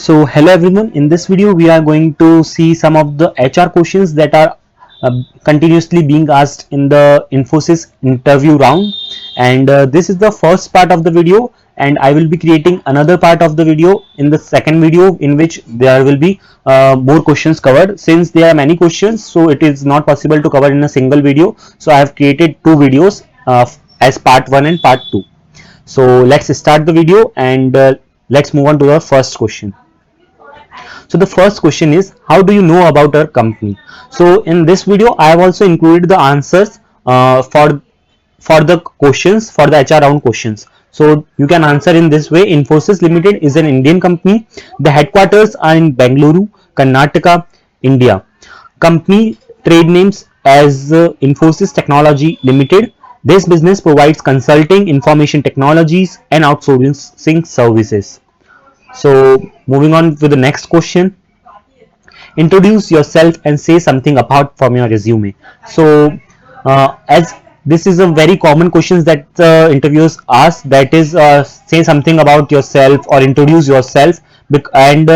So hello everyone, in this video we are going to see some of the HR questions that are continuously being asked in the Infosys interview round, and this is the first part of the video, and I will be creating another part of the video in the second video in which there will be more questions covered. Since there are many questions, so it is not possible to cover in a single video, so I have created two videos as part 1 and part 2. So let's start the video and let's move on to the first question. So the first question is, how do you know about our company? So in this video I have also included the answers for the questions, for the HR round questions. So you can answer in this way. Infosys Limited is an Indian company. The headquarters are in Bengaluru, Karnataka, India. Company trade names as Infosys Technology Limited. This business provides consulting, information technologies and outsourcing services. So moving on to the next question. Introduce yourself and say something apart from your resume. So as this is a very common question that interviewers ask, that is say something about yourself or introduce yourself, and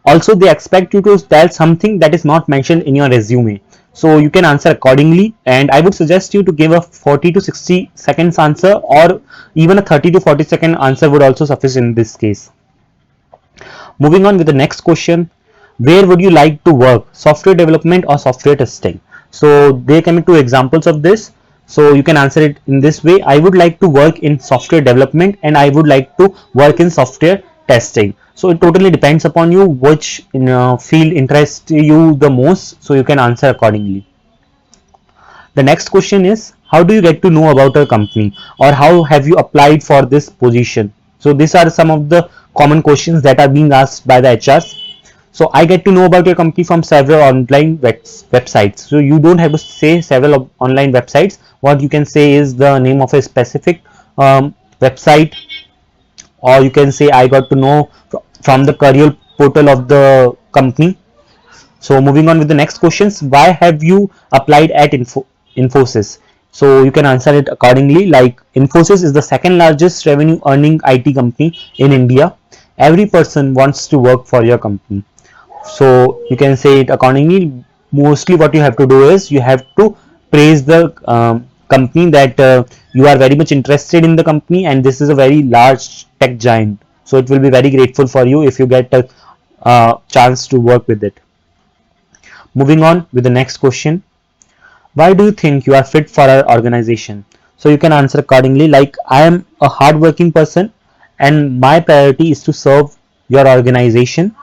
also they expect you to tell something that is not mentioned in your resume. So you can answer accordingly, and I would suggest you to give a 40 to 60 seconds answer, or even a 30 to 40 second answer would also suffice in this case. Moving on with the next question, where would you like to work, software development or software testing? So there can be two examples of this, so you can answer it in this way. I would like to work in software development and I would like to work in software testing. So it totally depends upon you which field interests you the most, so you can answer accordingly. The next question is, how do you get to know about a company, or how have you applied for this position? So these are some of the common questions that are being asked by the HRs. So I get to know about your company from several online websites. So you don't have to say several online websites. What you can say is the name of a specific website, or you can say I got to know from the career portal of the company. So moving on with the next questions, why have you applied at Infosys? So you can answer it accordingly, like Infosys is the second largest revenue earning IT company in India. Every person wants to work for your company. So you can say it accordingly. Mostly what you have to do is you have to praise the company, that you are very much interested in the company and this is a very large tech giant. So it will be very grateful for you if you get a chance to work with it. Moving on with the next question. Why do you think you are fit for our organization? So you can answer accordingly, like I am a hardworking person and my priority is to serve your organization.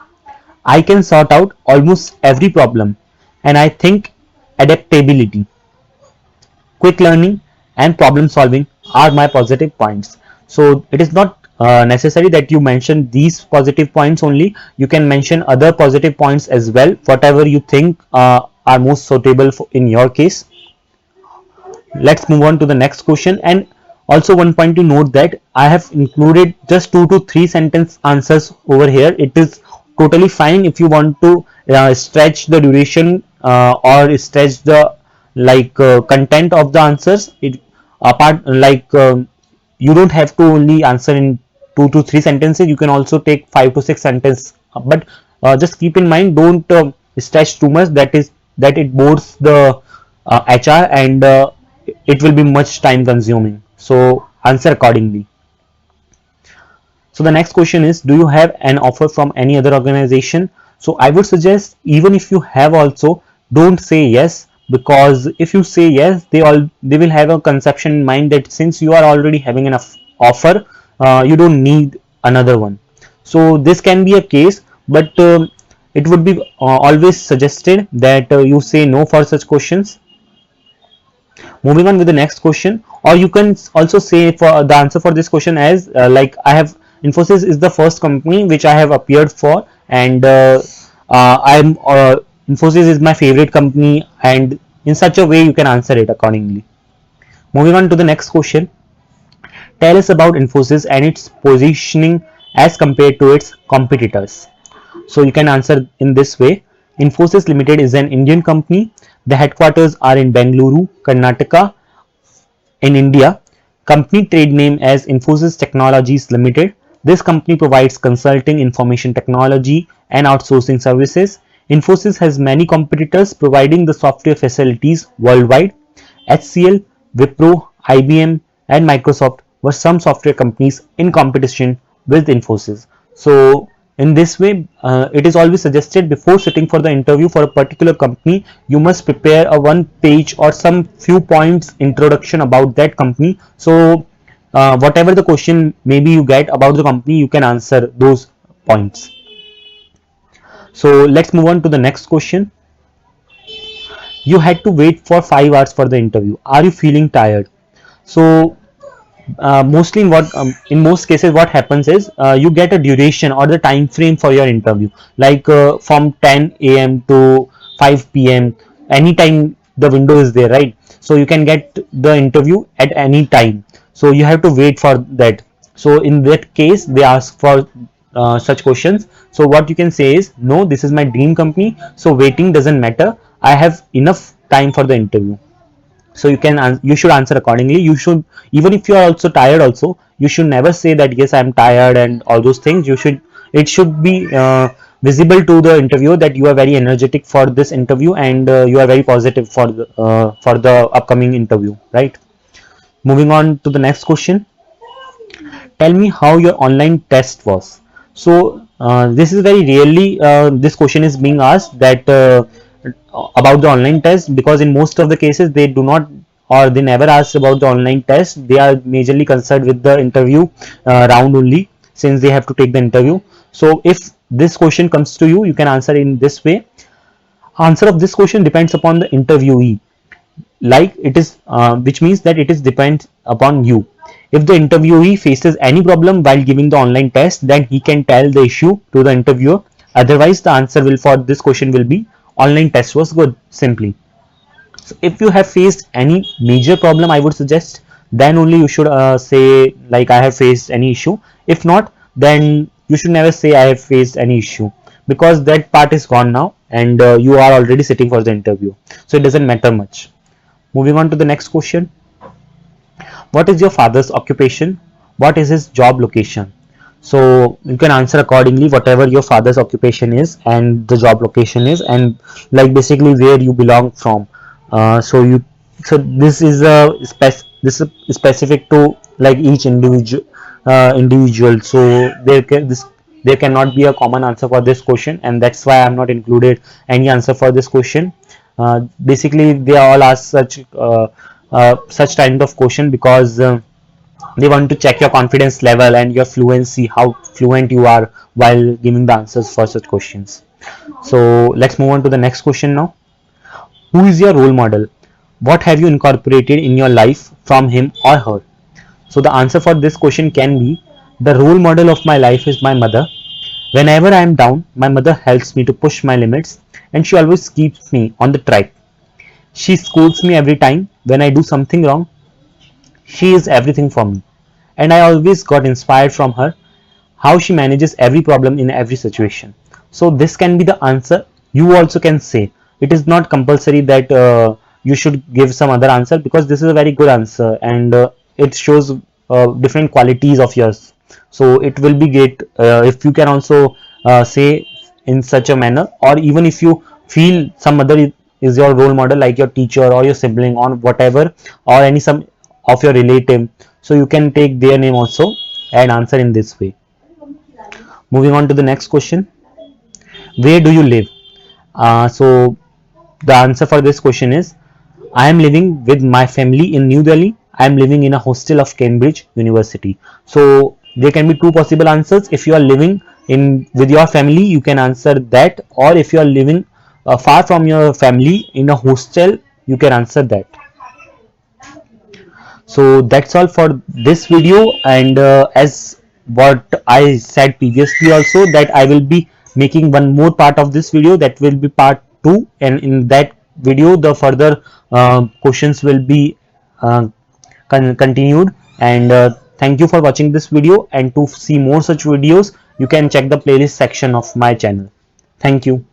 I can sort out almost every problem, and I think adaptability, quick learning and problem solving are my positive points. So it is not necessary that you mention these positive points only. You can mention other positive points as well, whatever you think are most suitable in your case. Let's move on to the next question. And also one point to note that I have included just 2 to 3 sentence answers over here. It is totally fine if you want to stretch the duration or stretch the content of the answers. It apart you don't have to only answer in 2 to 3 sentences. You can also take 5 to 6 sentences, but just keep in mind, don't stretch too much, that it bores the HR, and it will be much time consuming. So answer accordingly. So the next question is, do you have an offer from any other organization? So I would suggest, even if you have also, don't say yes, because if you say yes, they will have a conception in mind that since you are already having an offer, you don't need another one. So this can be a case, but it would be always suggested that you say no for such questions. Moving on with the next question, or you can also say for the answer for this question as like I have Infosys is the first company which I have appeared for, and I'm Infosys is my favorite company, and in such a way you can answer it accordingly. Moving on to the next question, tell us about Infosys and its positioning as compared to its competitors. So you can answer in this way. Infosys Limited is an Indian company. The headquarters are in Bengaluru, Karnataka, in India. Company trade name as Infosys Technologies Limited. This company provides consulting, information technology, and outsourcing services. Infosys has many competitors providing the software facilities worldwide. HCL, Wipro, IBM, and Microsoft were some software companies in competition with Infosys. So, in this way, it is always suggested before sitting for the interview for a particular company, you must prepare a one page or some few points introduction about that company. So, whatever the question maybe you get about the company, you can answer those points. So, let's move on to the next question. You had to wait for 5 hours for the interview. Are you feeling tired? So mostly in most cases what happens is you get a duration or the time frame for your interview, like from 10 a.m. to 5 p.m. anytime the window is there, right? So you can get the interview at any time, so you have to wait for that. So in that case they ask for such questions. So what you can say is, no, this is my dream company, so waiting doesn't matter, I have enough time for the interview. So you should answer accordingly. You should, even if you are also tired also, you should never say that yes, I am tired and all those things. You should, it should be visible to the interviewer that you are very energetic for this interview, and you are very positive for the upcoming interview, right? Moving on to the next question. Tell me how your online test was. So this is very rarely this question is being asked, that about the online test, because in most of the cases they do not, or they never ask about the online test. They are majorly concerned with the interview round only, since they have to take the interview. So if this question comes to you, you can answer in this way. Answer of this question depends upon the interviewee, like it is which means that it is depends upon you. If the interviewee faces any problem while giving the online test, then he can tell the issue to the interviewer. Otherwise the answer will for this question will be online test was good, simply. So if you have faced any major problem, I would suggest then only you should say like I have faced any issue. If not, then you should never say I have faced any issue, because that part is gone now, and you are already sitting for the interview, so it doesn't matter much. Moving on to the next question. What is your father's occupation? What is his job location? So you can answer accordingly, whatever your father's occupation is and the job location is, and like basically where you belong from. So this is this is specific to like each individual. So there cannot be a common answer for this question, and that's why I'm not included any answer for this question. Basically they all ask such kind of question because they want to check your confidence level and your fluency, how fluent you are while giving the answers for such questions. So let's move on to the next question now. Who is your role model? What have you incorporated in your life from him or her? So the answer for this question can be, the role model of my life is my mother. Whenever I am down, my mother helps me to push my limits, and she always keeps me on the track. She scolds me every time when I do something wrong. She is everything for me, and I always got inspired from her, how she manages every problem in every situation. So this can be the answer. You also can say, it is not compulsory that you should give some other answer, because this is a very good answer, and it shows different qualities of yours. So it will be great if you can also say in such a manner, or even if you feel some other is your role model, like your teacher or your sibling or whatever, or any some of your relative, so you can take their name also and answer in this way. Moving on to the next question. Where do you live? So the answer for this question is, I am living with my family in New Delhi. I am living in a hostel of Cambridge University. So there can be two possible answers. If you are living in with your family, you can answer that, or if you are living far from your family in a hostel, you can answer that. So that's all for this video, and as what I said previously also, that I will be making one more part of this video, that will be part 2, and in that video the further questions will be uh, continued. And thank you for watching this video, and to see more such videos you can check the playlist section of my channel. Thank you.